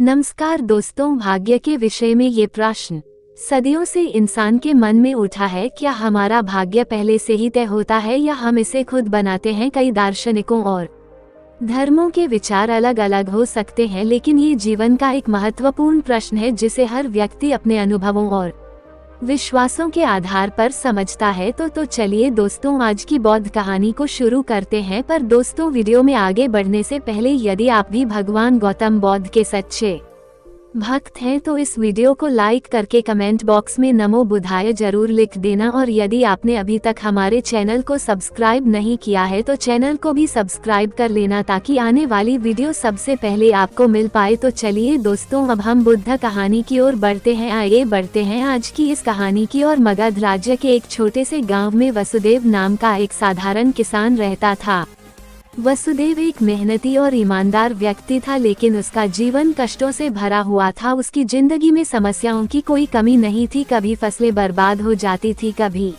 नमस्कार दोस्तों, भाग्य के विषय में ये प्रश्न सदियों से इंसान के मन में उठा है। क्या हमारा भाग्य पहले से ही तय होता है या हम इसे खुद बनाते हैं? कई दार्शनिकों और धर्मों के विचार अलग अलग हो सकते हैं, लेकिन ये जीवन का एक महत्वपूर्ण प्रश्न है जिसे हर व्यक्ति अपने अनुभवों और विश्वासों के आधार पर समझता है। तो चलिए दोस्तों, आज की बौद्ध कहानी को शुरू करते हैं। पर दोस्तों, वीडियो में आगे बढ़ने से पहले यदि आप भी भगवान गौतम बुद्ध के सच्चे भक्त हैं तो इस वीडियो को लाइक करके कमेंट बॉक्स में नमो बुद्धाय जरूर लिख देना। और यदि आपने अभी तक हमारे चैनल को सब्सक्राइब नहीं किया है तो चैनल को भी सब्सक्राइब कर लेना ताकि आने वाली वीडियो सबसे पहले आपको मिल पाए। तो चलिए दोस्तों, अब हम बुद्ध कहानी की ओर बढ़ते हैं। आइए बढ़ते हैं आज की इस कहानी की ओर। मगध राज्य के एक छोटे से गाँव में वसुदेव नाम का एक साधारण किसान रहता था। वसुदेव एक मेहनती और ईमानदार व्यक्ति था, लेकिन उसका जीवन कष्टों से भरा हुआ था। उसकी जिंदगी में समस्याओं की कोई कमी नहीं थी। कभी फसलें बर्बाद हो जाती थी, कभी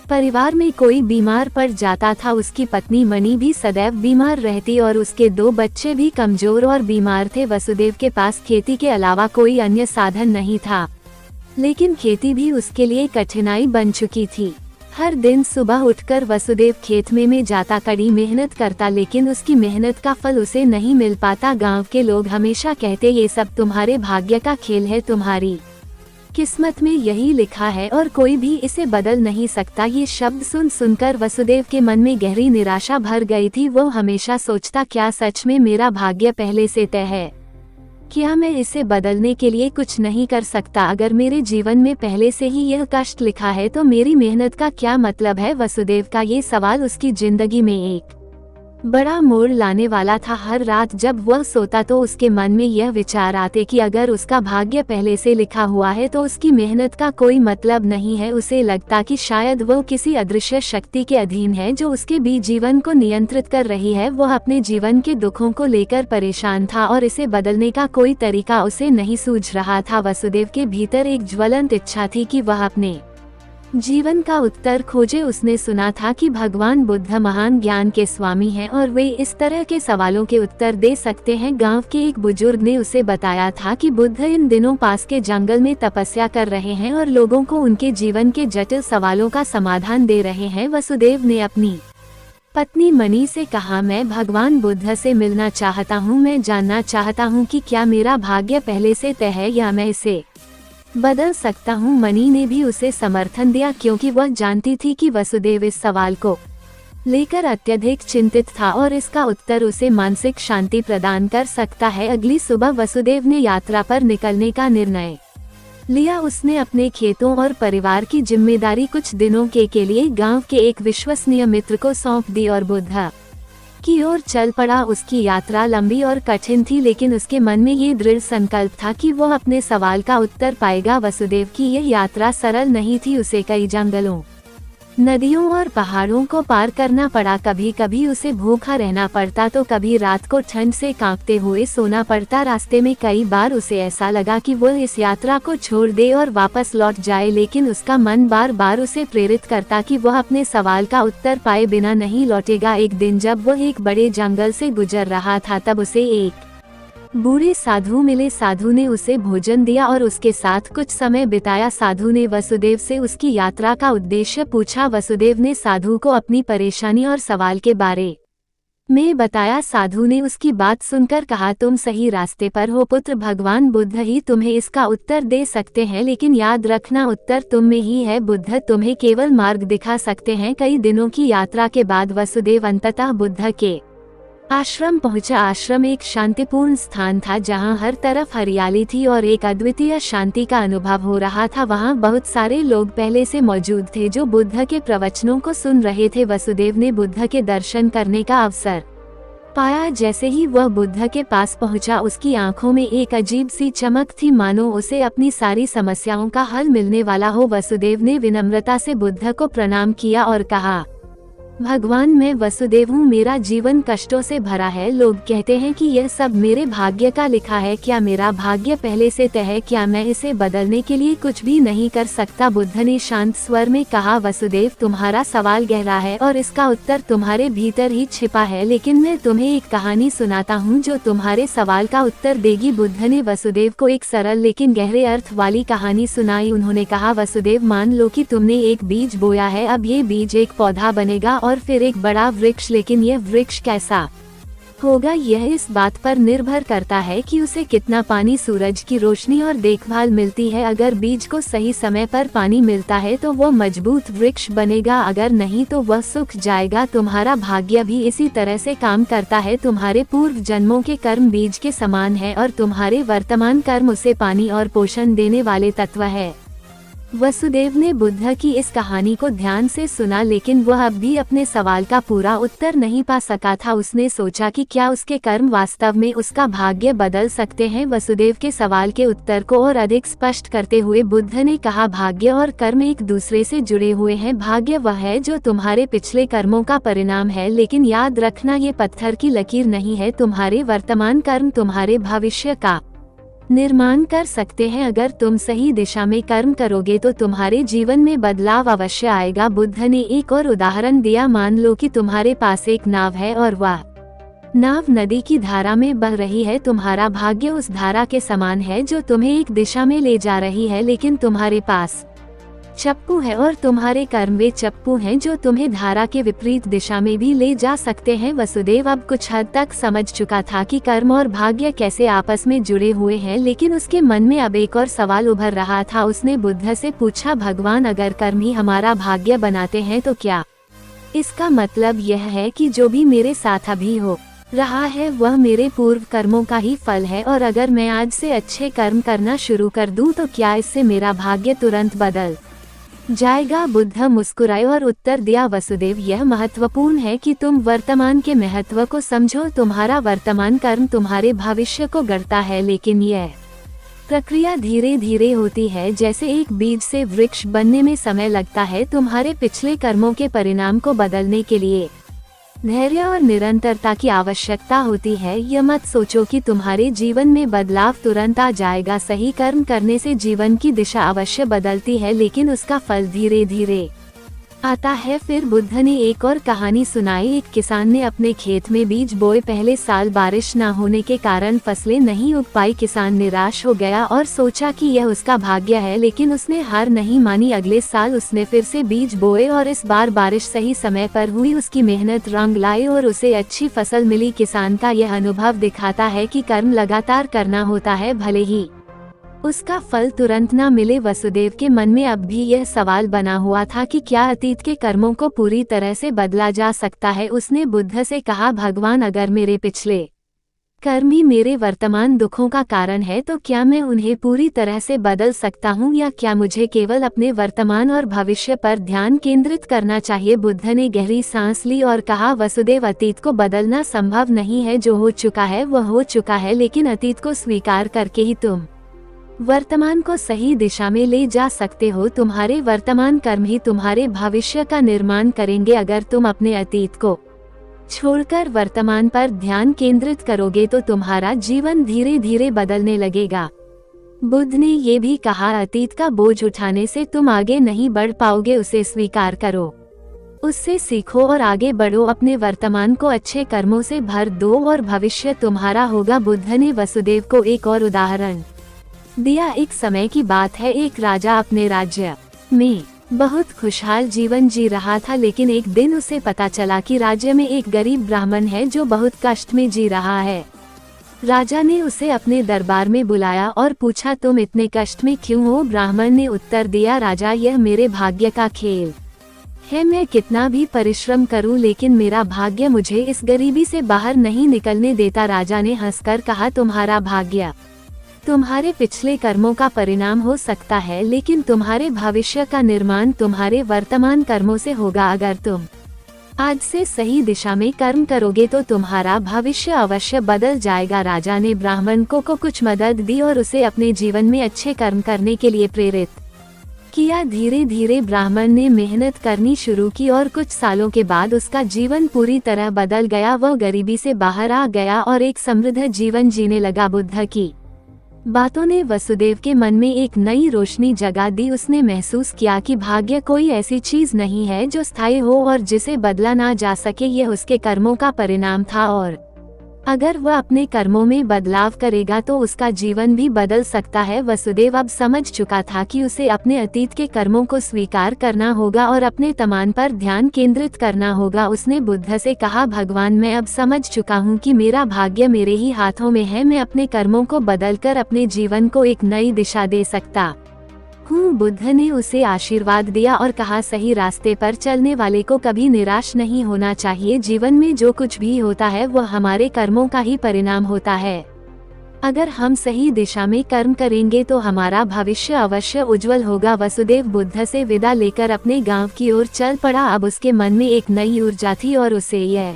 परिवार में कोई बीमार पड़ जाता था। उसकी पत्नी मणि भी सदैव बीमार रहती और उसके 2 बच्चे भी कमजोर और बीमार थे। वसुदेव के पास खेती के अलावा कोई अन्य साधन नहीं था, लेकिन खेती भी उसके लिए कठिनाई बन चुकी थी। हर दिन सुबह उठकर वसुदेव खेत में जाता, कड़ी मेहनत करता, लेकिन उसकी मेहनत का फल उसे नहीं मिल पाता। गांव के लोग हमेशा कहते, ये सब तुम्हारे भाग्य का खेल है, तुम्हारी किस्मत में यही लिखा है और कोई भी इसे बदल नहीं सकता। ये शब्द सुनकर वसुदेव के मन में गहरी निराशा भर गई थी। वो हमेशा सोचता, क्या सच में मेरा भाग्य पहले से तय है? क्या मैं इसे बदलने के लिए कुछ नहीं कर सकता? अगर मेरे जीवन में पहले से ही यह कष्ट लिखा है तो मेरी मेहनत का क्या मतलब है? वसुदेव का ये सवाल उसकी जिंदगी में एक बड़ा मोड़ लाने वाला था। हर रात जब वह सोता तो उसके मन में यह विचार आते कि अगर उसका भाग्य पहले से लिखा हुआ है तो उसकी मेहनत का कोई मतलब नहीं है। उसे लगता कि शायद वो किसी अदृश्य शक्ति के अधीन है जो उसके भी जीवन को नियंत्रित कर रही है। वह अपने जीवन के दुखों को लेकर परेशान था और इसे बदलने का कोई तरीका उसे नहीं सूझ रहा था। वसुदेव के भीतर एक ज्वलंत इच्छा थी कि वह अपने जीवन का उत्तर खोजे। उसने सुना था कि भगवान बुद्ध महान ज्ञान के स्वामी हैं और वे इस तरह के सवालों के उत्तर दे सकते हैं। गांव के एक बुजुर्ग ने उसे बताया था कि बुद्ध इन दिनों पास के जंगल में तपस्या कर रहे हैं और लोगों को उनके जीवन के जटिल सवालों का समाधान दे रहे हैं। वसुदेव ने अपनी पत्नी मणि से कहा, मैं भगवान बुद्ध से मिलना चाहता हूँ। मैं जानना चाहता हूँ कि क्या मेरा भाग्य पहले से तय है या मैं इसे बदल सकता हूँ। मणि ने भी उसे समर्थन दिया, क्योंकि वह जानती थी कि वसुदेव इस सवाल को लेकर अत्यधिक चिंतित था और इसका उत्तर उसे मानसिक शांति प्रदान कर सकता है। अगली सुबह वसुदेव ने यात्रा पर निकलने का निर्णय लिया। उसने अपने खेतों और परिवार की जिम्मेदारी कुछ दिनों के लिए गांव के एक विश्वसनीय मित्र को सौंप दी और बुद्ध की ओर चल पड़ा। उसकी यात्रा लंबी और कठिन थी, लेकिन उसके मन में ये दृढ़ संकल्प था कि वह अपने सवाल का उत्तर पाएगा। वसुदेव की यह यात्रा सरल नहीं थी। उसे कई जंगलों, नदियों और पहाड़ों को पार करना पड़ा। कभी कभी उसे भूखा रहना पड़ता तो कभी रात को ठंड से कांपते हुए सोना पड़ता। रास्ते में कई बार उसे ऐसा लगा कि वह इस यात्रा को छोड़ दे और वापस लौट जाए, लेकिन उसका मन बार बार उसे प्रेरित करता कि वह अपने सवाल का उत्तर पाए बिना नहीं लौटेगा। एक दिन जब वह एक बड़े जंगल से गुजर रहा था तब उसे एक बूढ़े साधु मिले। साधु ने उसे भोजन दिया और उसके साथ कुछ समय बिताया। साधु ने वसुदेव से उसकी यात्रा का उद्देश्य पूछा। वसुदेव ने साधु को अपनी परेशानी और सवाल के बारे में बताया। साधु ने उसकी बात सुनकर कहा, तुम सही रास्ते पर हो पुत्र, भगवान बुद्ध ही तुम्हें इसका उत्तर दे सकते हैं, लेकिन याद रखना उत्तर तुम में ही है। बुद्ध तुम्हें केवल मार्ग दिखा सकते हैं। कई दिनों की यात्रा के बाद वसुदेव अंततः बुद्ध के आश्रम पहुंचा। आश्रम एक शांतिपूर्ण स्थान था जहां हर तरफ हरियाली थी और एक अद्वितीय शांति का अनुभव हो रहा था। वहां बहुत सारे लोग पहले से मौजूद थे जो बुद्ध के प्रवचनों को सुन रहे थे। वसुदेव ने बुद्ध के दर्शन करने का अवसर पाया। जैसे ही वह बुद्ध के पास पहुंचा, उसकी आंखों में एक अजीब सी चमक थी, मानो उसे अपनी सारी समस्याओं का हल मिलने वाला हो। वसुदेव ने विनम्रता से बुद्ध को प्रणाम किया और कहा, भगवान, मैं वसुदेव हूँ, मेरा जीवन कष्टों से भरा है। लोग कहते हैं कि यह सब मेरे भाग्य का लिखा है। क्या मेरा भाग्य पहले से तय है? क्या मैं इसे बदलने के लिए कुछ भी नहीं कर सकता? बुद्ध ने शांत स्वर में कहा, वसुदेव, तुम्हारा सवाल गहरा है और इसका उत्तर तुम्हारे भीतर ही छिपा है, लेकिन मैं तुम्हें एक कहानी सुनाता हूँ जो तुम्हारे सवाल का उत्तर देगी। बुद्ध ने वसुदेव को एक सरल लेकिन गहरे अर्थ वाली कहानी सुनाई। उन्होंने कहा, वसुदेव, मान लो कि तुमने एक बीज बोया है। अब ये बीज एक पौधा बनेगा और फिर एक बड़ा वृक्ष, लेकिन यह वृक्ष कैसा होगा यह इस बात पर निर्भर करता है कि उसे कितना पानी, सूरज की रोशनी और देखभाल मिलती है। अगर बीज को सही समय पर पानी मिलता है तो वो मजबूत वृक्ष बनेगा, अगर नहीं तो वह सूख जाएगा। तुम्हारा भाग्य भी इसी तरह से काम करता है। तुम्हारे पूर्व जन्मों के कर्म बीज के समान है और तुम्हारे वर्तमान कर्म उसे पानी और पोषण देने वाले तत्व है। वसुदेव ने बुद्ध की इस कहानी को ध्यान से सुना, लेकिन वह अब भी अपने सवाल का पूरा उत्तर नहीं पा सका था। उसने सोचा कि क्या उसके कर्म वास्तव में उसका भाग्य बदल सकते हैं। वसुदेव के सवाल के उत्तर को और अधिक स्पष्ट करते हुए बुद्ध ने कहा, भाग्य और कर्म एक दूसरे से जुड़े हुए हैं। भाग्य वह है जो तुम्हारे पिछले कर्मों का परिणाम है, लेकिन याद रखना, ये पत्थर की लकीर नहीं है। तुम्हारे वर्तमान कर्म तुम्हारे भविष्य का निर्माण कर सकते हैं। अगर तुम सही दिशा में कर्म करोगे तो तुम्हारे जीवन में बदलाव अवश्य आएगा। बुद्ध ने एक और उदाहरण दिया, मान लो कि तुम्हारे पास एक नाव है और वह नाव नदी की धारा में बह रही है। तुम्हारा भाग्य उस धारा के समान है जो तुम्हें एक दिशा में ले जा रही है, लेकिन तुम्हारे पास चप्पू है और तुम्हारे कर्म वे चप्पू हैं जो तुम्हें धारा के विपरीत दिशा में भी ले जा सकते हैं। वसुदेव अब कुछ हद तक समझ चुका था कि कर्म और भाग्य कैसे आपस में जुड़े हुए हैं, लेकिन उसके मन में अब एक और सवाल उभर रहा था। उसने बुद्ध से पूछा, भगवान, अगर कर्म ही हमारा भाग्य बनाते हैं तो क्या इसका मतलब यह है कि जो भी मेरे साथ अभी हो रहा है वह मेरे पूर्व कर्मों का ही फल है, और अगर मैं आज से अच्छे कर्म करना शुरू कर दूं तो क्या इससे मेरा भाग्य तुरंत बदल जाएगा? बुद्ध मुस्कुराए और उत्तर दिया, वसुदेव, यह महत्वपूर्ण है कि तुम वर्तमान के महत्व को समझो। तुम्हारा वर्तमान कर्म तुम्हारे भविष्य को गढ़ता है, लेकिन यह प्रक्रिया धीरे धीरे होती है। जैसे एक बीज से वृक्ष बनने में समय लगता है, तुम्हारे पिछले कर्मों के परिणाम को बदलने के लिए धैर्य और निरंतरता की आवश्यकता होती है। यह मत सोचो कि तुम्हारे जीवन में बदलाव तुरंत आ जाएगा। सही कर्म करने से जीवन की दिशा अवश्य बदलती है, लेकिन उसका फल धीरे धीरे आता है। फिर बुद्ध ने एक और कहानी सुनाई। एक किसान ने अपने खेत में बीज बोए। पहले साल बारिश न होने के कारण फसलें नहीं उग पाई। किसान निराश हो गया और सोचा कि यह उसका भाग्य है, लेकिन उसने हार नहीं मानी। अगले साल उसने फिर से बीज बोए और इस बार बारिश सही समय पर हुई। उसकी मेहनत रंग लाई और उसे अच्छी फसल मिली। किसान का यह अनुभव दिखाता है कि कर्म लगातार करना होता है, भले ही उसका फल तुरंत न मिले। वसुदेव के मन में अब भी यह सवाल बना हुआ था कि क्या अतीत के कर्मों को पूरी तरह से बदला जा सकता है। उसने बुद्ध से कहा, भगवान, अगर मेरे पिछले कर्म ही मेरे वर्तमान दुखों का कारण है तो क्या मैं उन्हें पूरी तरह से बदल सकता हूँ, या क्या मुझे केवल अपने वर्तमान और भविष्य पर ध्यान केंद्रित करना चाहिए? बुद्ध ने गहरी सांस ली और कहा, वसुदेव, अतीत को बदलना संभव नहीं है। जो हो चुका है वह हो चुका है, लेकिन अतीत को स्वीकार करके ही तुम वर्तमान को सही दिशा में ले जा सकते हो। तुम्हारे वर्तमान कर्म ही तुम्हारे भविष्य का निर्माण करेंगे। अगर तुम अपने अतीत को छोड़कर वर्तमान पर ध्यान केंद्रित करोगे तो तुम्हारा जीवन धीरे धीरे बदलने लगेगा। बुद्ध ने ये भी कहा, अतीत का बोझ उठाने से तुम आगे नहीं बढ़ पाओगे। उसे स्वीकार करो, उससे सीखो और आगे बढ़ो। अपने वर्तमान को अच्छे कर्मों से भर दो और भविष्य तुम्हारा होगा। बुद्ध ने वसुदेव को एक और उदाहरण दिया। एक समय की बात है, एक राजा अपने राज्य में बहुत खुशहाल जीवन जी रहा था, लेकिन एक दिन उसे पता चला कि राज्य में एक गरीब ब्राह्मण है जो बहुत कष्ट में जी रहा है। राजा ने उसे अपने दरबार में बुलाया और पूछा, तुम इतने कष्ट में क्यों हो? ब्राह्मण ने उत्तर दिया, राजा, यह मेरे भाग्य का खेल है। मैं कितना भी परिश्रम करूं, लेकिन मेरा भाग्य मुझे इस गरीबी से बाहर नहीं निकलने देता। राजा ने हंसकर कहा, तुम्हारा भाग्य तुम्हारे पिछले कर्मों का परिणाम हो सकता है, लेकिन तुम्हारे भविष्य का निर्माण तुम्हारे वर्तमान कर्मों से होगा। अगर तुम आज से सही दिशा में कर्म करोगे तो तुम्हारा भविष्य अवश्य बदल जाएगा। राजा ने ब्राह्मण को कुछ मदद दी और उसे अपने जीवन में अच्छे कर्म करने के लिए प्रेरित किया। धीरे धीरे ब्राह्मण ने मेहनत करनी शुरू की और कुछ सालों के बाद उसका जीवन पूरी तरह बदल गया। वह गरीबी से बाहर आ गया और एक समृद्ध जीवन जीने लगा। बुद्ध की बातों ने वसुदेव के मन में एक नई रोशनी जगा दी। उसने महसूस किया कि भाग्य कोई ऐसी चीज नहीं है जो स्थायी हो और जिसे बदला ना जा सके। यह उसके कर्मों का परिणाम था और अगर वह अपने कर्मों में बदलाव करेगा तो उसका जीवन भी बदल सकता है। वसुदेव अब समझ चुका था कि उसे अपने अतीत के कर्मों को स्वीकार करना होगा और अपने तमान पर ध्यान केंद्रित करना होगा। उसने बुद्ध से कहा, भगवान, मैं अब समझ चुका हूँ कि मेरा भाग्य मेरे ही हाथों में है। मैं अपने कर्मों को बदलकर अपने जीवन को एक नई दिशा दे सकता हूँ। बुद्ध ने उसे आशीर्वाद दिया और कहा, सही रास्ते पर चलने वाले को कभी निराश नहीं होना चाहिए। जीवन में जो कुछ भी होता है वह हमारे कर्मों का ही परिणाम होता है। अगर हम सही दिशा में कर्म करेंगे तो हमारा भविष्य अवश्य उज्जवल होगा। वसुदेव बुद्ध से विदा लेकर अपने गांव की ओर चल पड़ा। अब उसके मन में एक नई ऊर्जा थी और उसे यह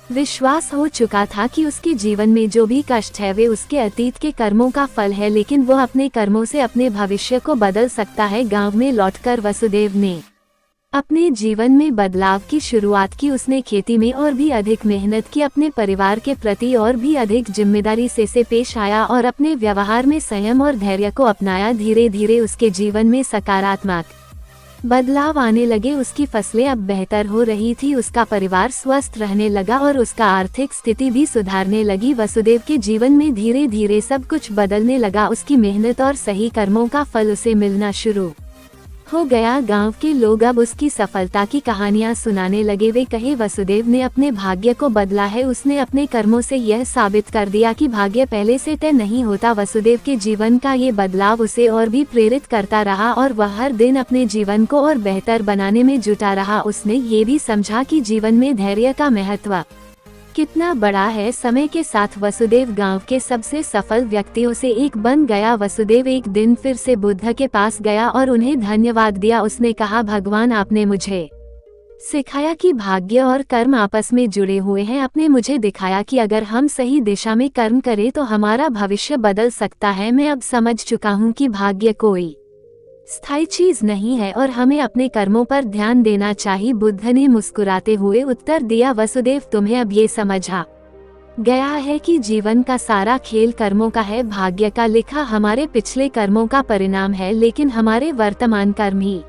विश्वास हो चुका था कि उसके जीवन में जो भी कष्ट है वे उसके अतीत के कर्मों का फल है, लेकिन वह अपने कर्मों से अपने भविष्य को बदल सकता है। गांव में लौटकर वसुदेव ने अपने जीवन में बदलाव की शुरुआत की। उसने खेती में और भी अधिक मेहनत की, अपने परिवार के प्रति और भी अधिक जिम्मेदारी से पेश आया और अपने व्यवहार में संयम और धैर्य को अपनाया। धीरे धीरे उसके जीवन में सकारात्मक बदलाव आने लगे। उसकी फसलें अब बेहतर हो रही थी, उसका परिवार स्वस्थ रहने लगा और उसका आर्थिक स्थिति भी सुधारने लगी। वसुदेव के जीवन में धीरे धीरे सब कुछ बदलने लगा। उसकी मेहनत और सही कर्मों का फल उसे मिलना शुरू हो गया। गांव के लोग अब उसकी सफलता की कहानियां सुनाने लगे। वे कहे, वसुदेव ने अपने भाग्य को बदला है। उसने अपने कर्मों से यह साबित कर दिया कि भाग्य पहले से तय नहीं होता। वसुदेव के जीवन का ये बदलाव उसे और भी प्रेरित करता रहा और वह हर दिन अपने जीवन को और बेहतर बनाने में जुटा रहा। उसने ये भी समझा कि जीवन में धैर्य का महत्व कितना बड़ा है। समय के साथ वसुदेव गांव के सबसे सफल व्यक्तियों से एक बन गया। वसुदेव एक दिन फिर से बुद्ध के पास गया और उन्हें धन्यवाद दिया। उसने कहा, भगवान, आपने मुझे सिखाया कि भाग्य और कर्म आपस में जुड़े हुए हैं। आपने मुझे दिखाया कि अगर हम सही दिशा में कर्म करें तो हमारा भविष्य बदल सकता है। मैं अब समझ चुका हूँ कि भाग्य कोई स्थायी चीज नहीं है और हमें अपने कर्मों पर ध्यान देना चाहिए। बुद्ध ने मुस्कुराते हुए उत्तर दिया, वसुदेव, तुम्हें अब ये समझा गया है कि जीवन का सारा खेल कर्मों का है। भाग्य का लिखा हमारे पिछले कर्मों का परिणाम है, लेकिन हमारे वर्तमान कर्म ही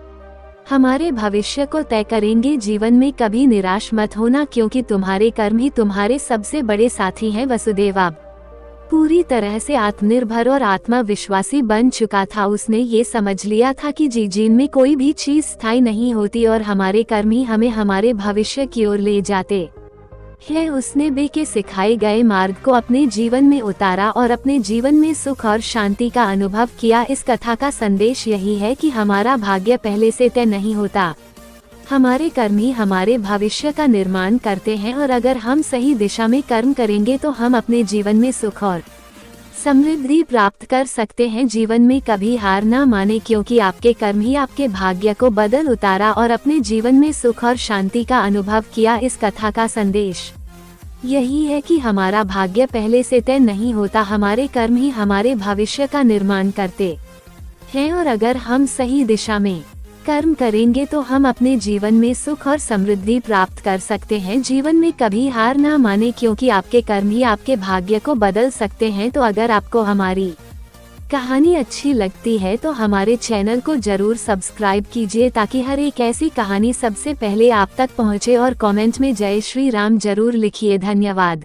हमारे भविष्य को तय करेंगे। जीवन में कभी निराश मत होना, क्योंकि तुम्हारे कर्म ही तुम्हारे सबसे बड़े साथी हैं। वसुदेव अब पूरी तरह से आत्मनिर्भर और आत्मविश्वासी बन चुका था। उसने ये समझ लिया था कि जीवन में कोई भी चीज स्थायी नहीं होती और हमारे कर्म ही हमें हमारे भविष्य की ओर ले जाते हैं। उसने बे के सिखाए गए मार्ग को अपने जीवन में उतारा और अपने जीवन में सुख और शांति का अनुभव किया। इस कथा का संदेश यही है कि हमारा भाग्य पहले से तय नहीं होता, हमारे कर्म ही हमारे भविष्य का निर्माण करते हैं और अगर हम सही दिशा में कर्म करेंगे तो हम अपने जीवन में सुख और समृद्धि प्राप्त कर सकते हैं। जीवन में कभी हार ना माने, क्योंकि आपके कर्म ही आपके भाग्य को बदल उतारा और अपने जीवन में सुख और शांति का अनुभव किया। इस कथा का संदेश यही है कि हमारा भाग्य पहले से तय नहीं होता, हमारे कर्म ही हमारे भविष्य का निर्माण करते हैं और अगर हम सही दिशा में कर्म करेंगे तो हम अपने जीवन में सुख और समृद्धि प्राप्त कर सकते हैं। जीवन में कभी हार ना माने, क्योंकि आपके कर्म ही आपके भाग्य को बदल सकते हैं। तो अगर आपको हमारी कहानी अच्छी लगती है तो हमारे चैनल को जरूर सब्सक्राइब कीजिए, ताकि हर एक ऐसी कहानी सबसे पहले आप तक पहुंचे और कमेंट में जय श्री राम जरूर लिखिए। धन्यवाद।